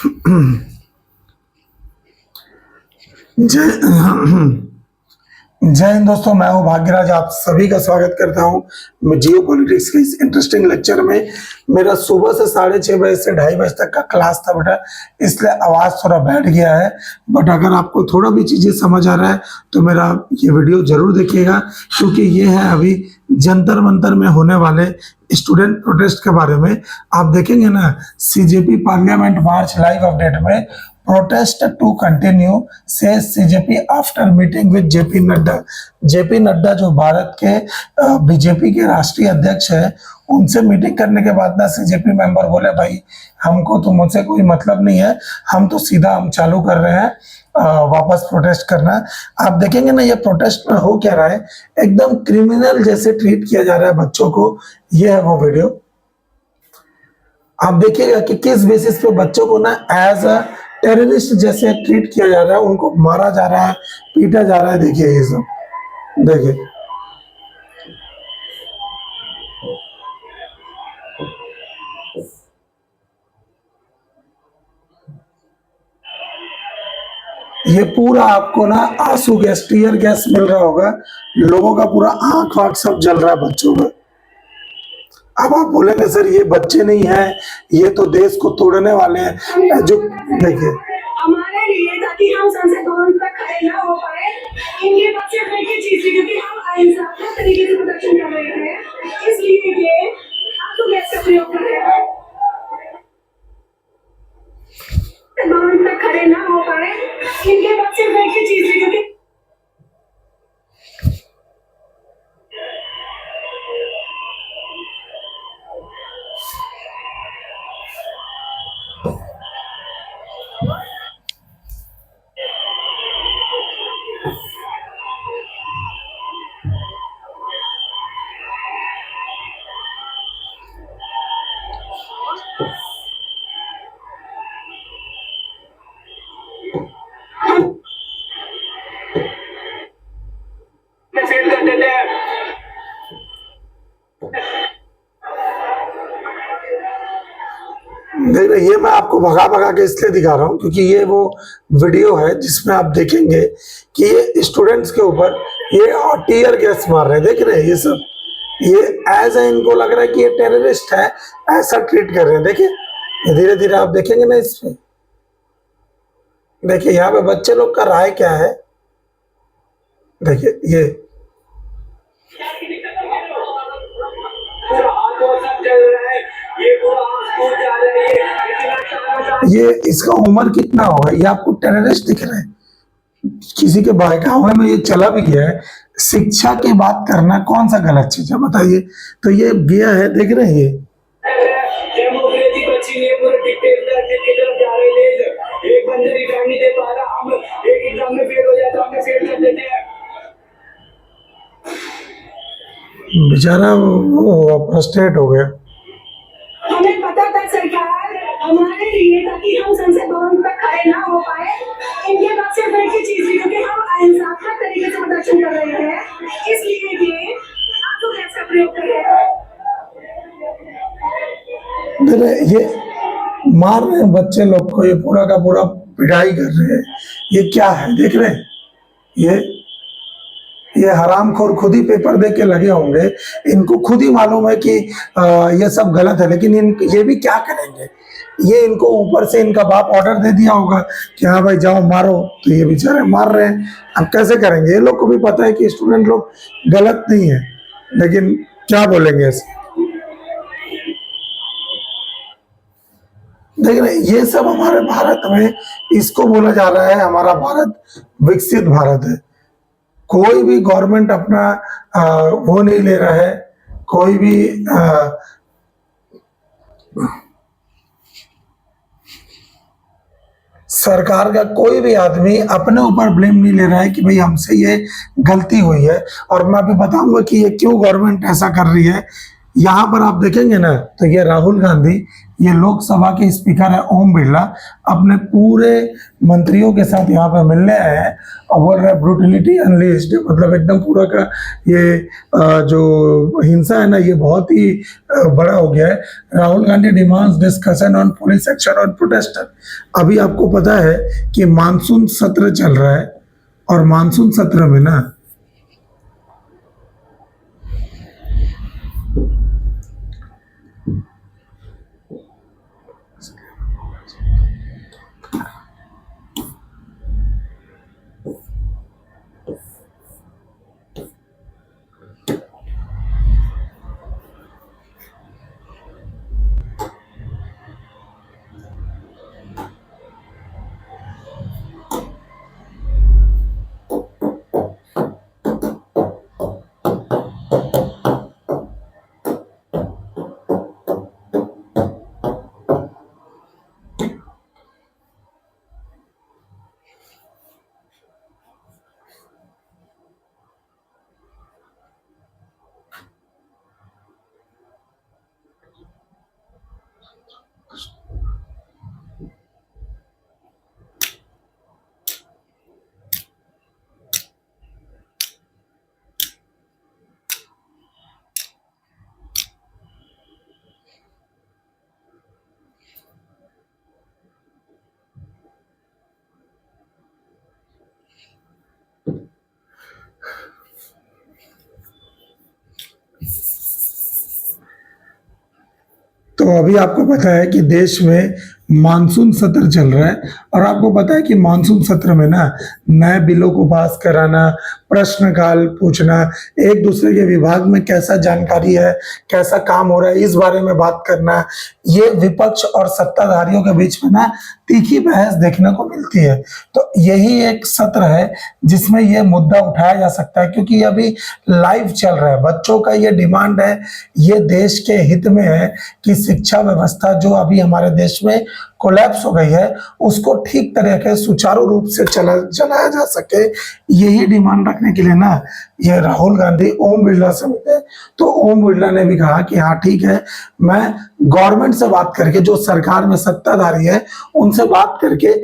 जय जय हिंद दोस्तों, मैं हूं भाग्यराज। आप सभी का स्वागत करता हूं जियो पॉलिटिक्स के इस इंटरेस्टिंग लेक्चर में। मेरा सुबह से 6:30 बजे से 2:30 बजे तक का क्लास था बेटा, इसलिए आवाज थोड़ा बैठ गया है। बट अगर आपको थोड़ा भी चीजें समझ आ रहा है तो मेरा ये वीडियो जरूर देखिएगा, क्योंकि ये है अभी जंतर मंतर में होने वाले स्टूडेंट प्रोटेस्ट के बारे में। आप देखेंगे ना, सीजेपी पार्लियामेंट मार्च लाइव अपडेट में protest to continue says CJP after meeting with JP Nadda. JP Nadda जो भारत के बीजेपी के राष्ट्रीय अध्यक्ष है, उनसे मीटिंग करने के बाद ना सीजेपी मेंबर बोले भाई हमको तो मुझसे कोई मतलब नहीं है, हम तो सीधा हम चालू कर रहे हैं वापस प्रोटेस्ट करना। आप देखेंगे ना, ये प्रोटेस्ट में हो क्या रहा है, एकदम क्रिमिनल जैसे ट्रीट किया जा रहा है बच्चों को। ये है वो वीडियो, आप देखिएगा कि किस बेसिस पे बच्चों को ना एज अ टेररिस्ट जैसे ट्रीट किया जा रहा है, उनको मारा जा रहा है, पीटा जा रहा है। देखिए ये सब, देखिए ये पूरा आपको ना आंसू गैस, टीयर गैस मिल रहा होगा, लोगों का पूरा आंख वाँख सब जल रहा है बच्चों का। अब आप बोलेंगे सर ये बच्चे नहीं है, ये तो देश को तोड़ने वाले हैं। जो देखिए हमारे लिए, ताकि हम संसद भवन तक खड़े ना हो पाए, इनके बच्चे की चीज थी, क्योंकि हम अहिंसात्मक तरीके से प्रदर्शन कर रहे हैं, इसलिए ये आंसू गैस का प्रयोग कर रहे हैं। भवन तक खड़े ना हो पाए, इनके बच्चे की चीज थी, क्योंकि देख रहे, ये मैं आपको भगा भगा के इसलिए दिखा रहा हूँ क्योंकि ये वो वीडियो है जिसमें आप देखेंगे कि ये स्टूडेंट्स के ऊपर ये टीयर गैस मार रहे हैं। देख रहे हैं ये सब, ये एज ए इनको लग रहा है कि ये टेररिस्ट है, ऐसा ट्रीट कर रहे हैं। देखिए ये धीरे धीरे आप देखेंगे ना इसमें, देखिए यहाँ पे बच्चे लोग का राय क्या है। देखिए ये इसका उम्र कितना होगा, ये आपको टेररिस्ट दिख रहा है। किसी के बहकावे में ये चला भी गया है। शिक्षा की बात करना कौन सा गलत चीज है बताइए। तो ये गया है, देख रहे हैं ये बेचारा वो फ्रस्ट्रेट हो गया। हमें पता था सरकार हमारे लिए, ताकि हम संसद भवन तक खड़े ना हो पाए, इनके बच्चे की चीज थी, क्योंकि हम अहिंसात्मक तरीके से प्रदर्शन कर रहे हैं, इसलिए ये आंसू गैस का प्रयोग कर रहे हैं। ये मार रहे हैं बच्चे लोग को, ये पूरा का पूरा पिटाई कर रहे हैं। ये क्या है देख रहे हैं, ये हरामखोर खुद ही पेपर दे के लगे होंगे, इनको खुद ही मालूम है कि ये सब गलत है, लेकिन ये भी क्या करेंगे। ये इनको ऊपर से इनका बाप ऑर्डर दे दिया होगा कि हाँ भाई जाओ मारो, तो ये बेचारे मार रहे हैं। अब कैसे करेंगे, ये लोग को भी पता है कि स्टूडेंट लोग गलत नहीं है, लेकिन क्या बोलेंगे ऐसे। देख रहे, ये सब हमारे भारत में इसको बोला जा रहा है, हमारा भारत विकसित भारत है। कोई भी गवर्नमेंट अपना वो नहीं ले रहा है, कोई भी सरकार का कोई भी आदमी अपने ऊपर ब्लेम नहीं ले रहा है कि भाई हमसे ये गलती हुई है। और मैं अभी बताऊंगा कि ये क्यों गवर्नमेंट ऐसा कर रही है। यहाँ पर आप देखेंगे ना तो ये राहुल गांधी, ये लोकसभा के स्पीकर है ओम बिरला, अपने पूरे मंत्रियों के साथ यहाँ पे मिलने आए हैं और बोल रहे हैं ब्रूटलिटी अनलीस्ड, मतलब एकदम पूरा का ये जो हिंसा है ना ये बहुत ही बड़ा हो गया है। Rahul Gandhi demands discussion on police action on protester. अभी आपको पता है कि मानसून सत्र चल रहा है और मानसून सत्र में ना तो अभी आपको पता है कि देश में मानसून सत्र चल रहा है और आपको पता है कि मानसून सत्र में ना नए बिलों को पास कराना, प्रश्नकाल पूछना, एक दूसरे के विभाग में कैसा जानकारी है, कैसा काम हो रहा है, इस बारे में बात करना, ये विपक्ष और सत्ताधारियों के बीच में ना तीखी बहस देखने को मिलती है। तो यही एक सत्र है जिसमें ये मुद्दा उठाया जा सकता है, क्योंकि ये अभी लाइव चल रहा है। बच्चों का ये डिमांड है, ये देश के हित में है कि शिक्षा व्यवस्था जो अभी हमारे देश में कोलैप्स हो गई है उसको ठीक तरीके सुचारू रूप से चलाया जा सके, यही डिमांड रखने के लिए ना ये राहुल गांधी ओम बिरला से मिले। तो ओम बिरला ने भी कहा कि हाँ ठीक है, मैं गवर्नमेंट से बात करके, जो सरकार में सत्ताधारी है उनसे बात करके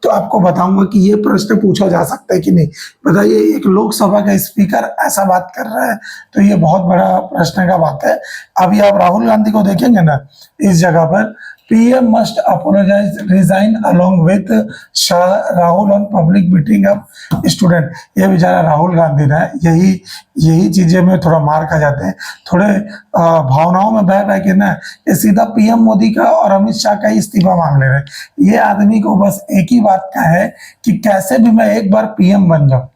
तो आपको बताऊंगा कि ये प्रश्न पूछा जा सकता है कि नहीं। बताइए, एक लोकसभा का स्पीकर ऐसा बात कर रहा है तो ये बहुत बड़ा प्रश्न का बात है। अभी आप राहुल गांधी को देखेंगे ना इस जगह पर, PM must apologize resign along with Shah Rahul on public meeting of student. ये बेचारा राहुल गांधी ना यही चीजें में थोड़ा मार खा जाते हैं, थोड़े भावनाओं में बह बह के ना ये सीधा पीएम मोदी का और अमित शाह का ही इस्तीफा मांग ले रहे हैं। ये आदमी को बस एक ही बात का है कि कैसे भी मैं एक बार पीएम बन जाऊं,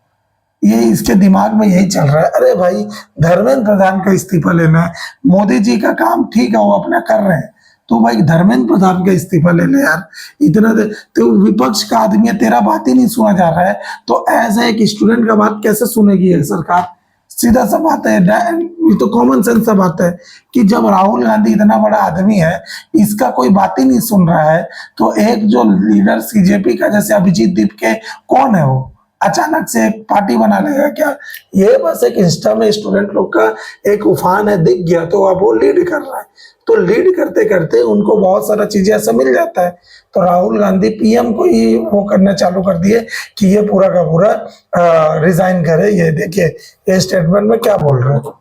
ये इसके दिमाग में यही चल रहा है। अरे भाई, धर्मेंद्र प्रधान का इस्तीफा लेना है, मोदी जी का काम ठीक है वो अपना कर रहे हैं, तो भाई धर्मेंद्र प्रधान का इस्तीफा ले ले यार। इतना तो विपक्ष का आदमी है, तेरा बात ही नहीं सुना जा रहा है तो एज एक स्टूडेंट का बात कैसे सुनेगी ये सरकार? सीधा सा बात है, ये तो कॉमन सेंस सा बात है कि जब राहुल गांधी इतना बड़ा आदमी है, इसका कोई बात ही नहीं सुन रहा है, तो एक जो लीडर सीजेपी का जैसे अभिजीत दीप के, कौन है वो, अचानक से पार्टी बना लेगा क्या? ये बस एक इंस्टा में स्टूडेंट लोग का एक उफान है, दिख गया तो अब वो लीड कर रहा है। तो लीड करते करते उनको बहुत सारा चीजें ऐसा मिल जाता है। तो राहुल गांधी पीएम को ही वो करना चालू कर दिए कि ये पूरा का पूरा रिजाइन करे। ये देखिए ये स्टेटमेंट में क्या बोल रहे हैं।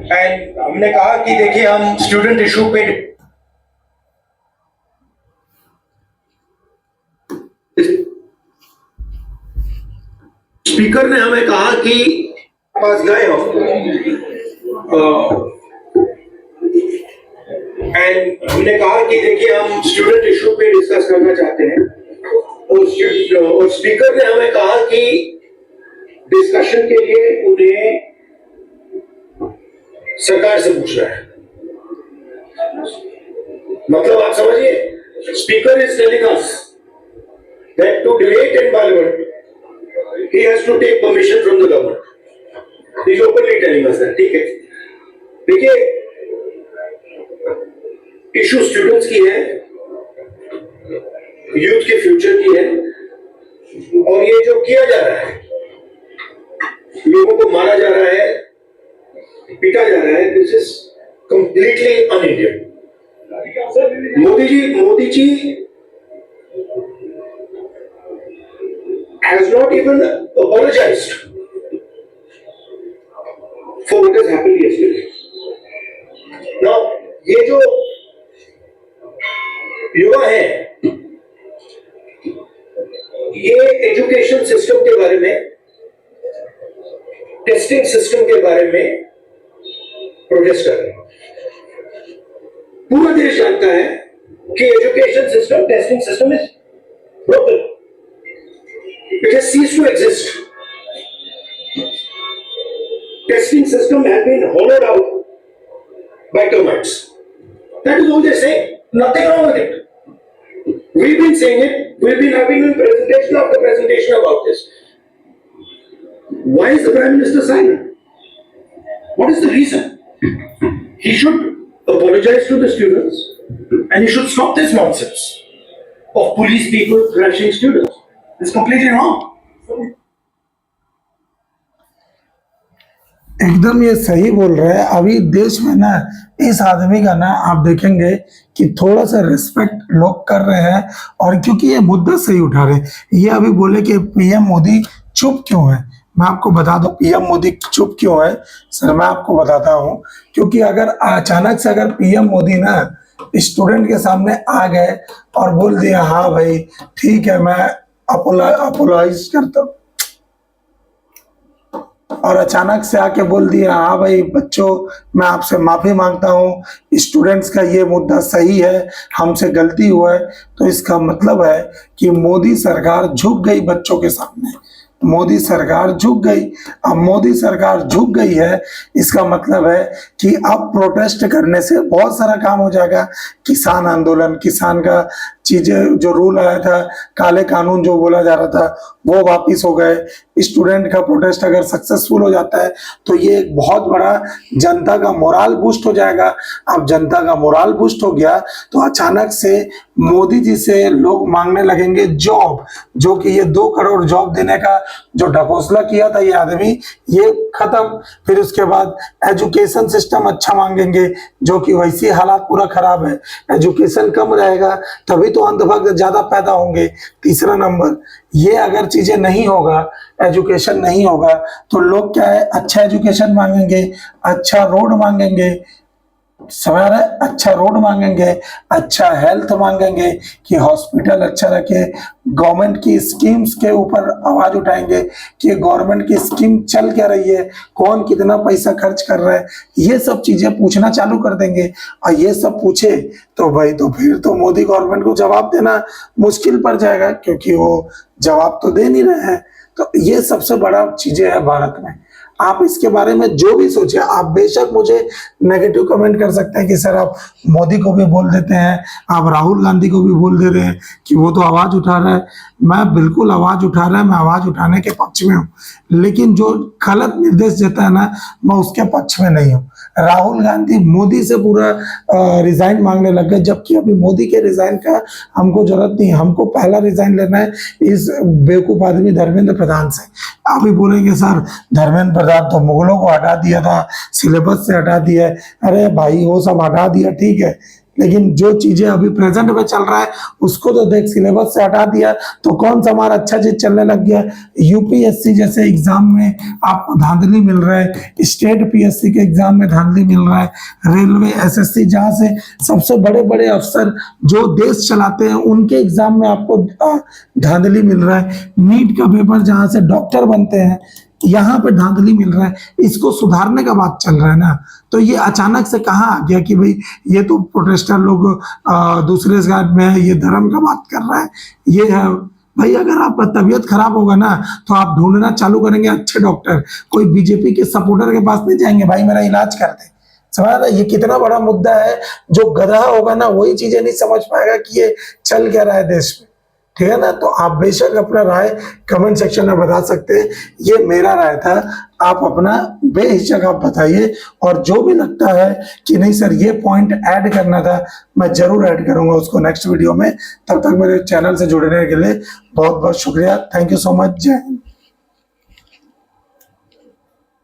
एंड हमने कहा कि देखिए हम स्टूडेंट इशू पे स्पीकर ने हमें कहा कि पास गए हो एंड हमने कहा कि देखिए हम स्टूडेंट इशू पे डिस्कस करना चाहते हैं और स्पीकर ने हमें कहा कि डिस्कशन के लिए उन्हें सरकार से पूछना है। मतलब आप समझिए, speaker is telling us that to debate in parliament he has to take permission from the government. He is openly telling us that. ठीक है, देखिए इशू स्टूडेंट्स की है, यूथ के फ्यूचर की है, और ये जो किया जा रहा है, लोगों को मारा जा रहा है, पीटा जा रहा है, this is completely un Indian. Modi ji has not even apologized for what has happened yesterday. Now, ये जो युवा है, ये एजुकेशन सिस्टम के बारे में, टेस्टिंग सिस्टम के बारे में प्रोटेस्ट कर रहे हैं। पूरा देश जानता है कि education system, testing system is broken, it has ceased to exist. Testing system has been hollowed out by termites. That is all they say. Nothing wrong with it. We've been saying it. We've been having presentation after presentation about this. Why is the Prime Minister silent? What is the reason? He should apologize to the students and he should stop this nonsense of police people thrashing students. It's completely wrong. एकदम ये सही बोल रहे हैं। अभी देश में ना इस आदमी का ना आप देखेंगे कि थोड़ा सा रिस्पेक्ट लोग कर रहे हैं, और क्योंकि ये मुद्दा सही उठा रहे हैं। ये अभी बोले कि पीएम मोदी चुप क्यों है, मैं आपको बता दूं पीएम मोदी चुप क्यों है। सर मैं आपको बताता हूं, क्योंकि अगर अचानक से अगर पीएम मोदी ना स्टूडेंट के सामने आ गए और बोल दिया हाँ भाई ठीक है मैं अपोलाइज करता हूं, और अचानक से आके बोल दिया हाँ भाई बच्चों मैं आपसे माफी मांगता हूँ, स्टूडेंट्स का ये मुद्दा सही है, हमसे गलती हुआ है, तो इसका मतलब है कि मोदी सरकार झुक गई बच्चों के सामने। मोदी सरकार झुक गई। अब मोदी सरकार झुक गई है, इसका मतलब है कि अब प्रोटेस्ट करने से बहुत सारा काम हो जाएगा। किसान आंदोलन, किसान का चीजें जो रूल आया था, काले कानून जो बोला जा रहा था वो वापिस हो गए। स्टूडेंट का प्रोटेस्ट अगर सक्सेसफुल हो जाता है तो ये एक बहुत बड़ा जनता का मोराल बूस्ट हो जाएगा। अब जनता का मोराल बूस्ट हो गया तो अचानक से मोदी जी से लोग मांगने लगेंगे जॉब, जो कि ये 2 करोड़ जॉब देने का जो ढकोसला किया था ये आदमी, ये खत्म। फिर उसके बाद एजुकेशन सिस्टम अच्छा मांगेंगे, जो कि वैसे हालात पूरा खराब है। एजुकेशन कम रहेगा तभी तो अंधभक्त ज्यादा पैदा होंगे। तीसरा नंबर, ये अगर चीजें नहीं होगा, एजुकेशन नहीं होगा तो लोग क्या है, अच्छा एजुकेशन मांगेंगे, अच्छा रोड मांगेंगे, सवार अच्छा रोड मांगेंगे, अच्छा हेल्थ मांगेंगे कि हॉस्पिटल अच्छा रखे, गवर्नमेंट की स्कीम्स के ऊपर आवाज उठाएंगे कि गवर्नमेंट की स्कीम चल क्या रही है, कौन कितना पैसा खर्च कर रहा है, ये सब चीजें पूछना चालू कर देंगे। और ये सब पूछे तो भाई तो फिर तो मोदी गवर्नमेंट को जवाब देना मुश्किल पड़ जाएगा, क्योंकि वो जवाब तो दे नहीं रहे हैं। तो ये सबसे बड़ा चीजें है भारत में। आप इसके बारे में जो भी सोचे, आप बेशक मुझे नेगेटिव कमेंट कर सकते हैं कि सर आप मोदी को भी बोल देते हैं, आप राहुल गांधी को भी बोल दे रहे हैं कि वो तो आवाज उठा रहा है। मैं बिल्कुल आवाज उठा रहा है, मैं आवाज उठाने के पक्ष में हूँ, लेकिन जो गलत निर्देश देता है ना मैं उसके पक्ष में नहीं हूँ। राहुल गांधी मोदी से पूरा रिजाइन मांगने लग गए, जबकि अभी मोदी के रिजाइन का हमको जरूरत नहीं है। हमको पहला रिजाइन लेना है इस बेवकूफ आदमी धर्मेंद्र प्रधान से। अभी बोलेंगे सर धर्मेंद्र प्रधान तो मुगलों को हटा दिया था, सिलेबस से हटा दिया है। अरे भाई वो सब हटा दिया ठीक है, लेकिन जो चीजें अभी प्रेजेंट में चल रहा है उसको तो देख, सिलेबस से हटा दिया तो कौन सा हमारा अच्छा चीज चलने लग गया। यूपीएससी जैसे एग्जाम में आपको धांधली मिल रहा है, स्टेट पीएससी के एग्जाम में धांधली मिल रहा है, रेलवे एसएससी जहाँ से सबसे बड़े बड़े अफसर जो देश चलाते हैं उनके एग्जाम में आपको धांधली मिल रहा है, नीट का पेपर जहाँ से डॉक्टर बनते हैं यहाँ पे धांधली मिल रहा है, इसको सुधारने का बात चल रहा है ना। तो ये अचानक से कहाँ आ गया कि भाई ये तो प्रोटेस्टर लोग दूसरे साइड में है, ये धर्म का बात कर रहा है, ये है। भाई अगर आपका तबीयत खराब होगा ना तो आप ढूंढना चालू करेंगे अच्छे डॉक्टर, कोई बीजेपी के सपोर्टर के पास नहीं जाएंगे, भाई मेरा इलाज कर दे। समझ रहा, ये कितना बड़ा मुद्दा है। जो गधा होगा ना वही चीजें नहीं समझ पाएगा कि ये चल क्या रहा है देश में, ठीक है ना। तो आप बेशक अपना राय कमेंट सेक्शन में बता सकते हैं, ये मेरा राय था, आप अपना बेहिचक आप बताइए। और जो भी लगता है कि नहीं सर ये पॉइंट ऐड करना था, मैं जरूर ऐड करूंगा उसको नेक्स्ट वीडियो में। तब तक मेरे चैनल से जुड़ने के लिए बहुत बहुत शुक्रिया। Thank you so much. जय हिंद।